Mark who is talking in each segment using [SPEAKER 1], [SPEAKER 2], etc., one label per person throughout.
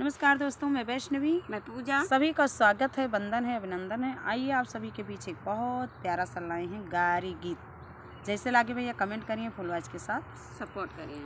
[SPEAKER 1] नमस्कार दोस्तों, मैं वैष्णवी,
[SPEAKER 2] मैं पूजा।
[SPEAKER 1] सभी का स्वागत है, वंदन है, अभिनंदन है। आइए आप सभी के बीच एक बहुत प्यारा सा लाए हैं गारी गीत। जैसे लागे भैया कमेंट करिए, फुलवाज के साथ
[SPEAKER 2] सपोर्ट करिए।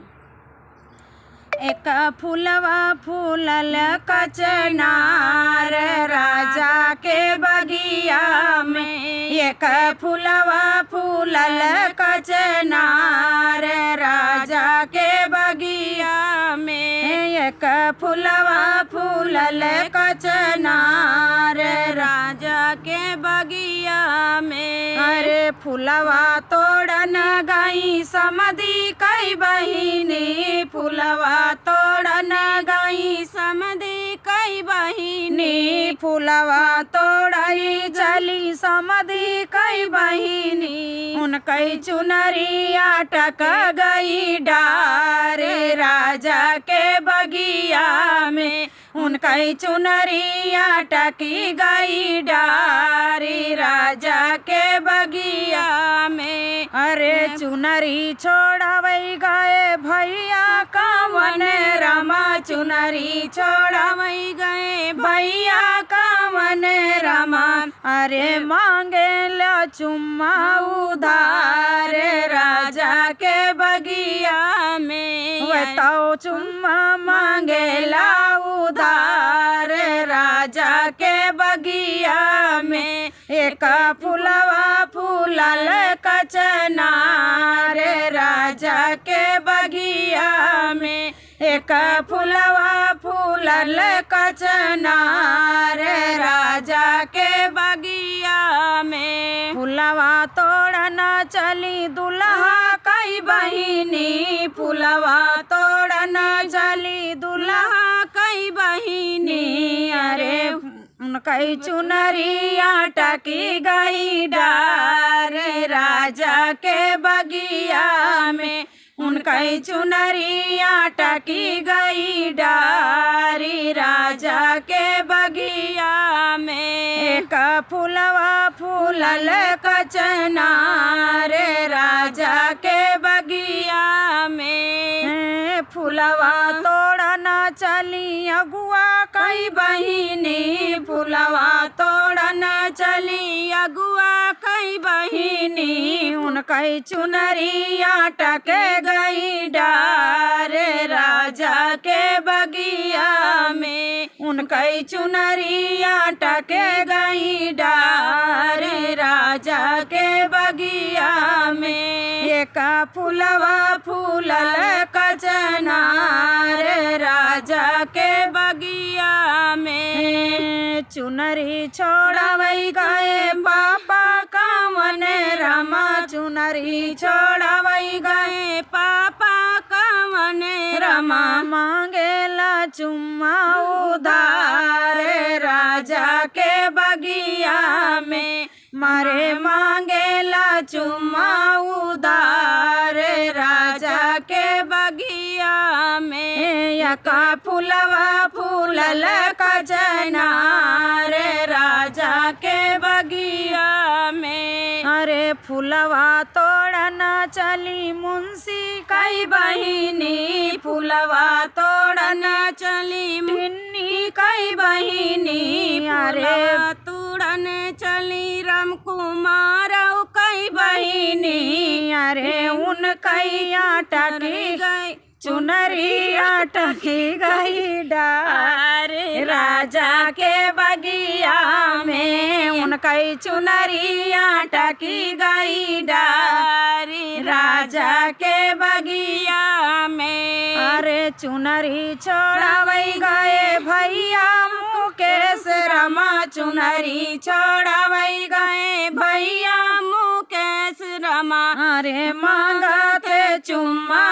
[SPEAKER 1] एक फूलवा फूलल कचनार राजा के बगिया में, एक फूलवा फूलल कचनार राजा के बगिया में, एक फूलवा फूलल कचनार
[SPEAKER 2] राजा के बगिया में।
[SPEAKER 1] अरे फूलवा तोड़न गई समधी कई बहिनी, फूलवा तोड़न गई
[SPEAKER 2] समधी कई बहिनी,
[SPEAKER 1] फूलवा तोड़ई चली समधी कई बहिनी, उनकई चुनरिया टक गई डारे राजा के बगिया में, उनकई चुनरिया टकी गई डारी राजा के बगिया में। अरे चुनरी छोड़ावई गए भैया कावन रमा, चुनरी छोड़ावई गए भैया कावन रमा। अरे मांगे ला चुम्मा उधार राजा के बगिया में, बताओ चुम्मा मांगे ला उधार राजा के बगिया में। एक फूलवा फूलल कचनार राजा के बगिया में, एक फूलवा फूलल कचनार राजा के बगिया में। फूलवा तोड़ना चली दुल्हा कई बहिनी, फूलवा तोड़ना चली दुल्हा
[SPEAKER 2] कई बहिनी।
[SPEAKER 1] अरे उनकई चुनरिया टकी गई डार राजा के बगिया में, उनकई चुनरिया टकी गई डारी राजा के बगिया में। एक फूलवा फूलल कचनार राजा के बगिया में, फूलवा तोड़ना चली अगुआ कई बहिनी, फूलवा तोड़ना चली अगुआ कई बहिनी, उनकई चुनरिया टके गई डार राजा के बगिया में, उनकई चुनरिया टके गई डार राजा के बगिया में। एक फूलवा फूलल कचनार राजा के बगिया में, चुनरी छोड़ावई गए पापा कावन रमा, चुनरी छोड़ावई गए
[SPEAKER 2] पापा कावन
[SPEAKER 1] रमा। मांगेला चुम्मा उधार राजा के बगिया में, मारे मांगेला चुम्मा उधार राजा के बगिया में। यका फूलवा फूलल कचनार राजा के बगिया में। अरे फूलवा तोड़ना चली मुंशी कई बहिनी, फूलवा तोड़ना चली मुन्नी कई बहिनी। अरे
[SPEAKER 2] तोड़न चली राम कुमार कई बहिनी,
[SPEAKER 1] अरे उनकई टकी
[SPEAKER 2] गई
[SPEAKER 1] चुनरी टकी गई डार राजा के बगिया में, उनकई चुनरी टकी गई डार राजा के बगिया में। अरे चुनरी छोड़ावई गए भैया मुकेश रमा, चुनरी छोड़ावई गए भैया
[SPEAKER 2] मुकेश रमा।
[SPEAKER 1] अरे मांगते चुम्मा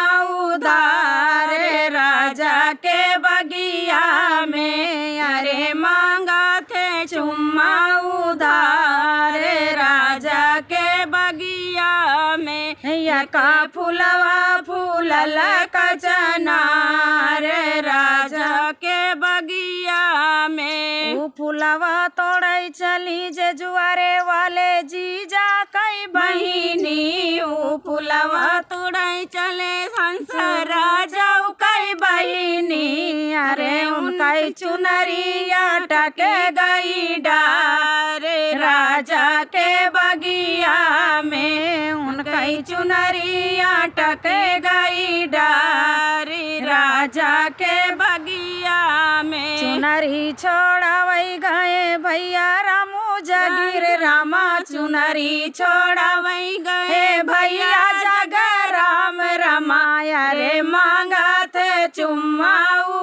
[SPEAKER 1] उधार राजा के बगिया में, अरे मांगते चुम्मा उधार राजा के बगिया में। यका फूलवा फूलल कचनार राजा के बगिया में। ऊ फूलवा तोड़ई चली जे जुआरे वाले जीजा कई बहिनी, ऊ फूलवा
[SPEAKER 2] तोड़ई चले हंस राजा कई बहिनी।
[SPEAKER 1] अरे उनका उनका चुनरिया टके गई डार राजा के बगिया में, उनका चुनरिया टके गई डार राजा के
[SPEAKER 2] बगिया में।
[SPEAKER 1] चुनरी छोड़ावई गए भैया रामू जगीर रामा, चुनरी छोड़ावई गए भैया जग राम रमाया रे, मांगा थे चुम्मा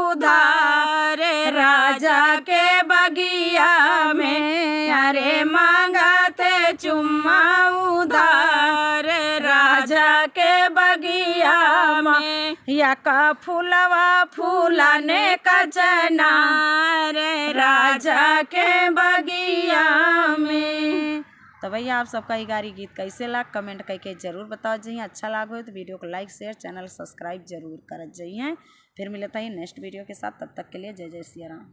[SPEAKER 1] उधार राजा के बगिया में, अरे मांगा थे चुम्मा उधार राजा के बगिया में। यका फूलवा फूलाने का चनार राजा के बगिया में। तो भैया आप सबका ये गारी गीत कैसे लग कमेंट करके जरूर बताओ जाइए। अच्छा लगे तो वीडियो को लाइक शेयर चैनल सब्सक्राइब जरूर कर जाइए। फिर मिलता है नेक्स्ट वीडियो के साथ, तब तक के लिए जय जय सिया राम।